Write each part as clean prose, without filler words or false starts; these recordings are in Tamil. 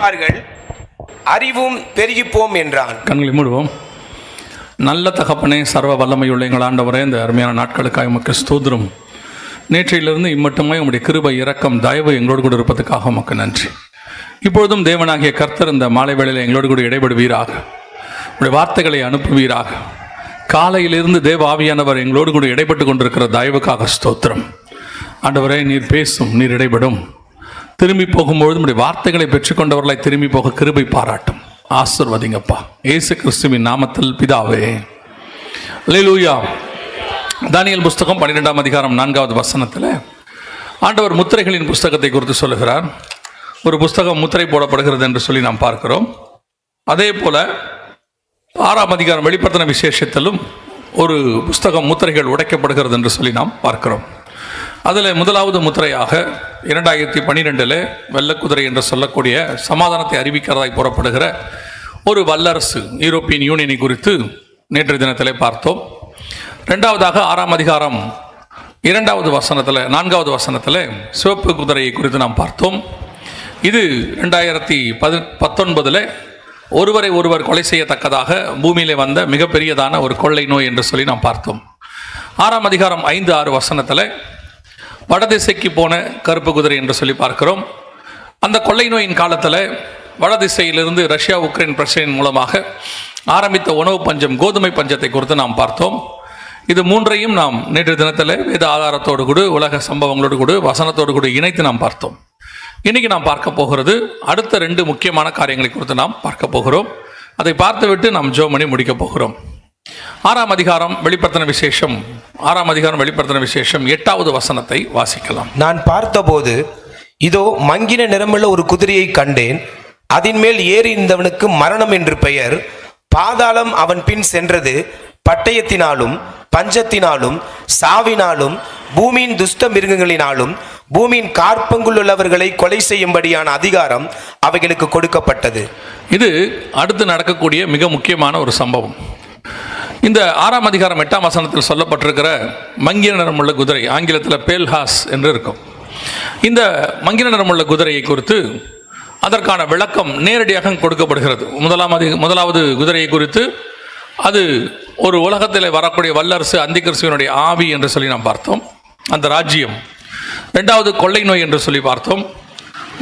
பெருகுவார்கள், அறிவும் பெருகிப்போம் என்றான். கண்களை மூடுவோம். நல்ல தகப்பனே, சர்வ வல்லமையுள்ள எங்கள் ஆண்டவரே, இந்த அருமையான நாட்களுக்காக உமக்கு ஸ்தோத்திரம். நேற்றையிலிருந்து இம்மட்டுமே உம்முடைய கிருபை, இரக்கம், தயவு எங்களோடு கூட இருப்பதற்காக உமக்கு நன்றி. இப்பொழுதும் தேவனாகிய கர்த்தர் இந்த மாலை வேளையில் எங்களோடு கூட இடைபடுவீராக. உடைய வார்த்தைகளை அனுப்புவீராக. காலையிலிருந்து தேவ ஆவியானவர் எங்களோடு கூட இடைப்பட்டு கொண்டிருக்கிற தயவுக்காக ஸ்தோத்திரம். ஆண்டவரே, நீர் பேசும், நீர் இடைபடும். திரும்பி போகும்பொழுது உடைய வார்த்தைகளை பெற்றுக்கொண்டவர்களை திரும்பி போக கிருபை பாராட்டும். ஆசீர்வதிங்கப்பா, இயேசு கிறிஸ்துவின் நாமத்தில் பிதாவே, அல்லேலூயா. தானியேல் புஸ்தகம் 12ஆம் அதிகாரம் 4வது வசனத்தில் ஆண்டவர் முத்திரைகளின் புஸ்தகத்தை குறித்து சொல்லுகிறார். ஒரு புஸ்தகம் முத்திரை போடப்படுகிறது என்று சொல்லி நாம் பார்க்கிறோம். அதே போல 6ஆம் அதிகாரம் வெளிப்படுத்தின விசேஷத்திலும் ஒரு புஸ்தகம் முத்திரைகள் உடைக்கப்படுகிறது என்று சொல்லி நாம் பார்க்கிறோம். அதில் முதலாவது முத்திரையாக 2012 வெள்ளக்குதிரை என்று சொல்லக்கூடிய சமாதானத்தை அறிவிக்கிறதாய் புறப்படுகிற ஒரு வல்லரசு யூரோப்பியன் யூனியனை குறித்து நேற்று தினத்திலே பார்த்தோம். இரண்டாவதாக 6ஆம் அதிகாரம் 4வது வசனத்தில் சிவப்பு குதிரையை குறித்து நாம் பார்த்தோம். இது 2019 ஒருவரை ஒருவர் கொலை செய்யத்தக்கதாக பூமியிலே வந்த மிகப்பெரியதான ஒரு கொள்ளை நோய் என்று சொல்லி நாம் பார்த்தோம். 6ஆம் அதிகாரம் 5-6 வசனத்தில் வடதிசைக்கு போன கருப்பு குதிரை என்று சொல்லி பார்க்கிறோம். அந்த கொள்ளை நோயின் காலத்தில் வடதிசையிலிருந்து ரஷ்யா உக்ரைன் பிரச்சனையின் மூலமாக ஆரம்பித்த உணவு பஞ்சம், கோதுமை பஞ்சத்தை குறித்து நாம் பார்த்தோம். இது மூன்றையும் நாம் நேற்று தினத்தில் வேத ஆதாரத்தோடு கூட, உலக சம்பவங்களோடு கூட, வசனத்தோடு கூட இணைத்து நாம் பார்த்தோம். இன்றைக்கி நாம் பார்க்க போகிறது அடுத்த 2 முக்கியமான காரியங்களை குறித்து நாம் பார்க்க போகிறோம். அதை பார்த்துவிட்டு நாம் ஜெபம் பண்ணி முடிக்க போகிறோம். 6ஆம் அதிகாரம் வெளிப்படுத்தின விசேஷம் 8வது வசனத்தை வாசிக்கலாம். நான் பார்த்தபோது இதோ மங்கின நிறமுள்ள ஒரு குதிரையை கண்டேன். அதன் மேல் ஏறி இருந்தவனுக்கு மரணம் என்று பெயர். பாதாளம் அவன் பின் சென்றது. பட்டயத்தினாலும் பஞ்சத்தினாலும் சாவினாலும் பூமியின் துஷ்ட மிருகங்களினாலும் பூமியின் காற்பங்குள்ளவர்களை கொலை செய்யும்படியான அதிகாரம் அவைகளுக்கு கொடுக்கப்பட்டது. இது அடுத்து நடக்கக்கூடிய மிக முக்கியமான ஒரு சம்பவம். இந்த 6ஆம் அதிகாரம் 8ஆம் வசனத்தில் சொல்லப்பட்டிருக்கிற மங்கின நிறமுள்ள குதிரை, ஆங்கிலத்தில் பேல்ஹாஸ் என்று இருக்கும். இந்த மங்கின நிறமுள்ள குதிரையை குறித்து அதற்கான விளக்கம் நேரடியாக கொடுக்கப்படுகிறது. முதலாவது குதிரையை குறித்து அது ஒரு உலகத்தில் வரக்கூடிய வல்லரசு அந்திகிறிஸ்துவினுடைய ஆவி என்று சொல்லி நாம் பார்த்தோம், அந்த ராஜ்யம். 2வது கொள்ளை நோய் என்று சொல்லி பார்த்தோம்.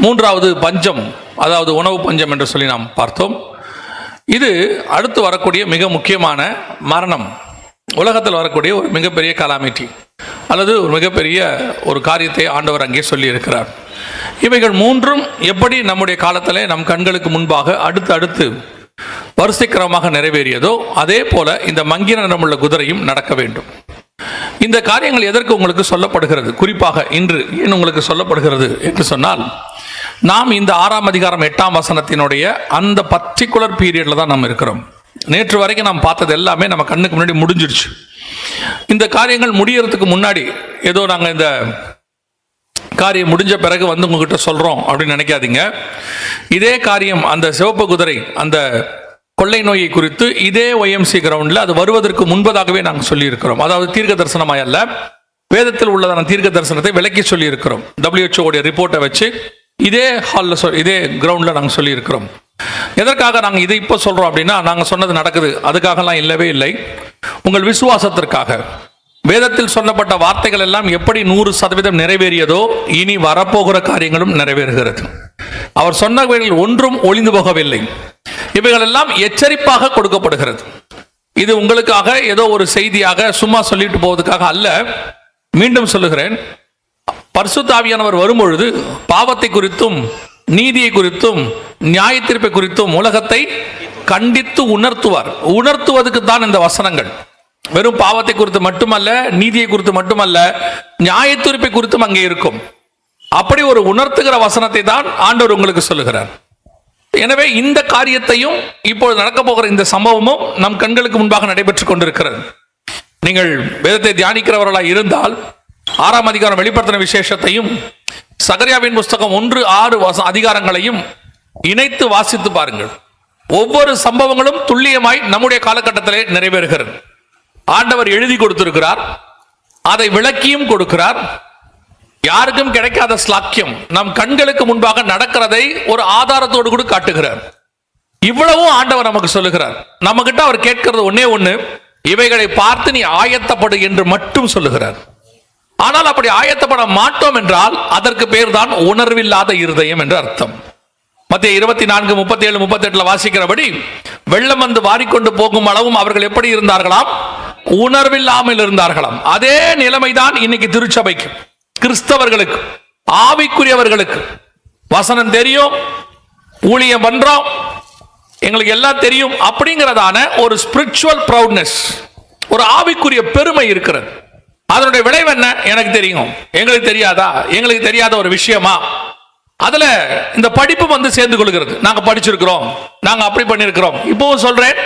3வது பஞ்சம், அதாவது உணவு பஞ்சம் என்று சொல்லி நாம் பார்த்தோம். இது அடுத்து வரக்கூடிய மிக முக்கியமான மரணம், உலகத்தில் வரக்கூடிய ஒரு மிகப்பெரிய கலாமிட்டி அல்லது ஒரு மிகப்பெரிய ஒரு காரியத்தை ஆண்டவர் அங்கே சொல்லி இருக்கிறார். இவைகள் மூன்றும் எப்படி நம்முடைய காலத்தில் நம் கண்களுக்கு முன்பாக அடுத்து வரிசைக்கிரமமாக நிறைவேறியதோ அதே போல இந்த மங்கின நிறமுள்ள குதிரையும் நடக்க வேண்டும். இந்த காரியங்கள் எதற்கு உங்களுக்கு சொல்லப்படுகிறது, குறிப்பாக இன்று ஏன் உங்களுக்கு சொல்லப்படுகிறது என்று சொன்னால், நாம் இந்த 6ஆம் அதிகாரம் 8ஆம் வசனத்தினுடைய அந்த பர்டிகுலர் பீரியட்ல தான் நாம் இருக்கிறோம். நேற்று வரைக்கும் நாம் பார்த்தது எல்லாமே நம்ம கண்ணுக்கு முன்னாடி முடிஞ்சிடுச்சு. இந்த காரியங்கள் முடியறதுக்கு முன்னாடி ஏதோ நாங்கள் இந்த காரியம் முடிஞ்ச பிறகு வந்து உங்ககிட்ட சொல்றோம் அப்படின்னு நினைக்காதீங்க. இதே காரியம், அந்த சிவப்பு குதிரை, அந்த கொள்ளை நோயை குறித்து இதே ஒய்எம்சி கிரவுண்டில் அது வருவதற்கு முன்பதாகவே நாங்கள் சொல்லியிருக்கிறோம். அதாவது தீர்க்க தரிசனமாய் அல்ல, வேதத்தில் உள்ளதான தீர்க்க தரிசனத்தை விளக்கி சொல்லியிருக்கிறோம். WHO உடைய ரிப்போர்ட்டை வச்சு இதே ஹாலில் இதே கிரவுண்டில் நாங்கள் சொல்லியிருக்கிறோம். எதற்காக நாங்கள் இதை இப்போ சொல்கிறோம் அப்படின்னா, நாங்கள் சொன்னது நடக்குது அதுக்காகலாம் இல்லவே இல்லை. உங்கள் விசுவாசத்திற்காக வேதத்தில் சொல்லப்பட்ட வார்த்தைகள் எல்லாம் எப்படி 100% நிறைவேறியதோ இனி வரப்போகிற காரியங்களும் நிறைவேறுகிறது. அவர் சொன்னவைகள் ஒன்றும் ஒளிந்து போகவில்லை. இவைகள் எல்லாம் எச்சரிப்பாக கொடுக்கப்படுகிறது. இது உங்களுக்காக ஏதோ ஒரு செய்தியாக சும்மா சொல்லிட்டு போவதற்காக அல்ல. மீண்டும் சொல்லுகிறேன், பரிசுத்த ஆவியானவர் வரும்பொழுது பாவத்தை குறித்தும் நீதியை குறித்தும் நியாய தீர்ப்பை குறித்தும் உலகத்தை கண்டித்து உணர்த்துவதற்கு தான் இந்த வசனங்கள். வெறும் பாவத்தை குறித்து மட்டுமல்ல, நீதியை குறித்து மட்டுமல்ல, நியாய தீர்ப்பை குறித்தும் அங்கே இருக்கும். அப்படி ஒரு உணர்த்துகிற வசனத்தை தான் ஆண்டவர் உங்களுக்கு சொல்லுகிறார். எனவே இந்த காரியத்தையும் இப்பொழுது நடக்க போகிற இந்த சம்பவமும் நம் கண்களுக்கு முன்பாக நடைபெற்றுக் கொண்டிருக்கிறது. நீங்கள் வேதத்தை தியானிக்கிறவர்களாக இருந்தால் 6ஆம் அதிகாரம் வெளிப்படுத்தின விசேஷத்தையும் சகரியாவின் புஸ்தகம் 1-6 அதிகாரங்களையும் இணைத்து வாசித்து பாருங்கள். ஒவ்வொரு சம்பவங்களும் துல்லியமாய் நம்முடைய காலகட்டத்திலே நிறைவேறுகிறது. ஆண்டவர் எழுதி கொடுத்திருக்கிறார், அதை விளக்கியும் கொடுக்கிறார். யாருக்கும் கிடைக்காத ஸ்லாக்கியம் நம் கண்களுக்கு முன்பாக நடக்கிறதை ஒரு ஆதாரத்தோடு கூட காட்டுகிறார். இவ்வளவும் ஆண்டவர் நமக்கு சொல்லுகிறார். நம்ம கிட்ட அவர் கேட்கிறது ஒன்னே ஒண்ணு, இவைகளை பார்த்து நீ ஆயத்தப்படு என்று மட்டும் சொல்லுகிறார். ஆனால் அப்படி ஆயத்தப்பட மாட்டோம் என்றால் அதற்கு பேர் தான் உணர்வில்லாத இருதயம் என்று அர்த்தம். மத்திய 24, 37, 38 வாசிக்கிறபடி வெள்ளம் வந்து வாரிக்கொண்டு போகும் அளவும் அவர்கள் எப்படி இருந்தார்களாம்? உணர்வில்லாமல் இருந்தார்களாம். அதே நிலைமைதான் இன்னைக்கு திருச்சபைக்கு, கிறிஸ்தவர்களுக்கு, ஆவிக்குரியவர்களுக்கு. வசனம் தெரியும், ஊழியம் பண்றோம், எங்களுக்கு எல்லாம் தெரியும் அப்படிங்கிறதான ஒரு ஸ்பிரிச்சுவல் ப்ரௌட்னஸ், ஒரு ஆவிக்குரிய பெருமை இருக்கிறது. அதனுடைய விளைவு என்ன? எனக்கு தெரியும், எங்களுக்கு தெரியாதா, எங்களுக்கு தெரியாத ஒரு விஷயமா? அதுல இந்த படிப்பு வந்து சேர்ந்து கொள்கிறது. நாங்க படிச்சிருக்கிறோம், நாங்க அப்படி பண்ணிருக்கிறோம். இப்பவும் சொல்றேன்,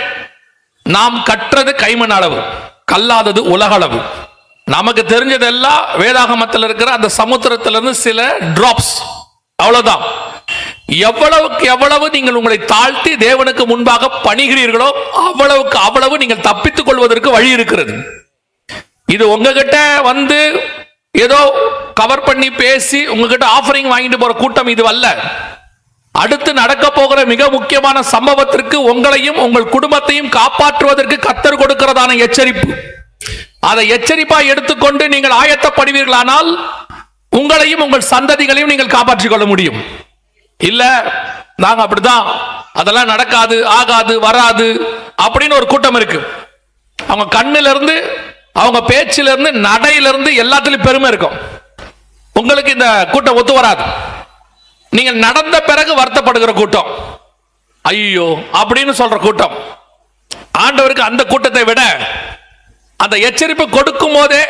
நாம் கற்றது கைமண் அளவு, கல்லாதது உலக அளவு. நமக்கு தெரிஞ்சதெல்லாம் வேதாகமத்தில் இருக்கிற அந்த சமுத்திரத்திலிருந்து சில டிராப்ஸ், அவ்வளவுதான். எவ்வளவுக்கு எவ்வளவு நீங்கள் உங்களை தாழ்த்தி தேவனுக்கு முன்பாக பணிகிறீர்களோ அவ்வளவுக்கு அவ்வளவு நீங்கள் தப்பித்துக் கொள்வதற்கு வழி இருக்கிறது. இது உங்ககிட்ட வந்து ஏதோ கவர் பண்ணி பேசி உங்ககிட்ட ஆஃபரிங் வாங்கிட்டு போற கூட்டம் இது அல்ல. அடுத்து நடக்க போகிற மிக முக்கியமான சம்பவத்திற்கு உங்களையும் உங்கள் குடும்பத்தையும் காப்பாற்றுவதற்கு கர்த்தர் கொடுக்கிறதான எச்சரிப்பு. அதை எச்சரிப்பா எடுத்துக்கொண்டு நீங்கள் ஆயத்தப்படுவீர்களானால் உங்களையும் உங்கள் சந்ததிகளையும் நீங்கள் காப்பாற்றிக் கொள்ள முடியும். இல்ல நாங்க அப்படிதான், அதெல்லாம் நடக்காது, ஆகாது, வராது அப்படின்னு ஒரு கூட்டம் இருக்கு. அவங்க கண்ணில இருந்து, அவங்க பேச்சில இருந்து, நடையில இருந்து எல்லாத்திலும் பெருமை இருக்கும். உங்களுக்கு இந்த கூட்டம் ஒத்து வராது. நீங்கள் நடந்த பிறகு வருத்தப்படுகிற கூட்டம், ஐயோ அப்படின்னு சொல்ற கூட்டம். ஆண்டவருக்கு அந்த கூட்டத்தை விட அந்த எச்சரிப்பு கொடுக்கும் போதே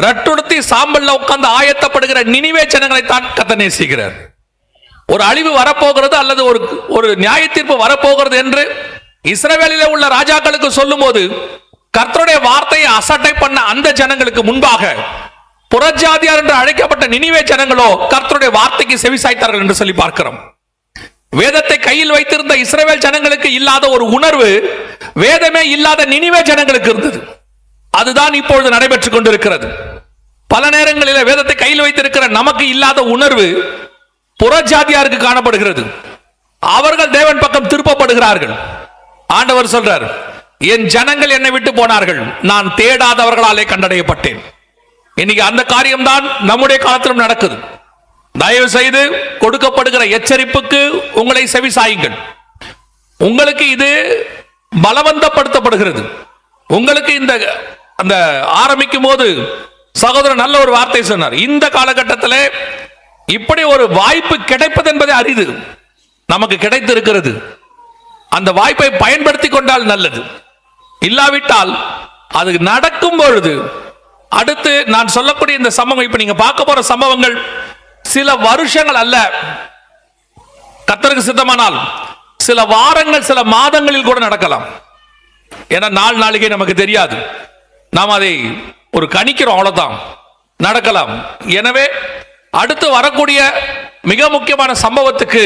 ரட்டுடுத்தி சாம்பல்ல உட்கார்ந்து ஆயத்தப்படுகிற நினிவே ஜனங்களை தான் கர்த்தர் நேசிக்கிறார். ஒரு அழிவு வரப்போகிறது அல்லது ஒரு நியாய தீர்ப்பு வரப்போகிறது என்று இஸ்ரவேலிலே உள்ள ராஜாக்களுக்கு சொல்லும் போது கர்த்தருடைய வார்த்தையை அசட்டை பண்ண அந்த ஜனங்களுக்கு முன்பாக புறஜாதியார் என்று அழைக்கப்பட்ட நினிவே ஜனங்களோ கர்த்தருடைய வார்த்தைக்கு செவிசாய்த்தார்கள் என்று சொல்லி பார்க்கிறோம். வேதத்தை கையில் வைத்திருந்த இஸ்ரவேல் ஜனங்களுக்கு இல்லாத ஒரு உணர்வு வேதமே இல்லாத நினிவே ஜனங்களுக்கு இருந்தது. அதுதான் இப்பொழுது நடைபெற்றுக் கொண்டிருக்கிறது. பல நேரங்களில் வேதத்தை கையில் வைத்திருக்கிற நமக்கு இல்லாத உணர்வு புறஜாதியாருக்கு காணப்படுகிறது. அவர்கள் தேவன் பக்கம் திருப்பப்படுகிறார்கள். ஆண்டவர் சொல்றார், என் ஜனங்கள் என்னை விட்டு போனார்கள், நான் தேடாதவர்களாலே கண்டடையப்பட்டேன். இன்னைக்கு அந்த காரியம்தான் நம்முடைய காலத்திலும் நடக்குது. தயவு செய்து கொடுக்கப்படுகிற எச்சரிப்புக்கு உங்களை செவிசாயுங்கள். உங்களுக்கு இது பலவந்தப்படுத்தப்படுகிறது. உங்களுக்கு இந்த அந்த ஆரம்பிக்கும் போது சகோதரர் நல்ல ஒரு வார்த்தை சொன்னார். இந்த காலகட்டத்தில் இப்படி ஒரு வாய்ப்பு கிடைப்பது என்பதை அரிது. நமக்கு கிடைத்து இருக்கிறது. அந்த வாய்ப்பை பயன்படுத்தி கொண்டால் நல்லது. இல்லாவிட்டால் அது நடக்கும் பொழுது அடுத்து நான் சொல்லக்கூடிய இந்த சம்பவம், இப்ப நீங்க பார்க்க போற சம்பவங்கள் சில வருஷங்கள் அல்ல, கர்த்தருக்கு சித்தமானால் சில வாரங்கள், சில மாதங்களில் கூட நடக்கலாம். ஏன்னா நாளிகை நமக்கு தெரியாது. நாம் அதை ஒரு கணிக்கிறோம், அவ்வளவுதான், நடக்கலாம். எனவே அடுத்து வரக்கூடிய மிக முக்கியமான சம்பவத்துக்கு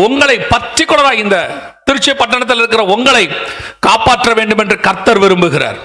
உங்களை பர்டிகுலரா இந்த திருச்சி பட்டணத்தில் இருக்கிற உங்களை காப்பாற்ற வேண்டும் என்று கர்த்தர் விரும்புகிறார்.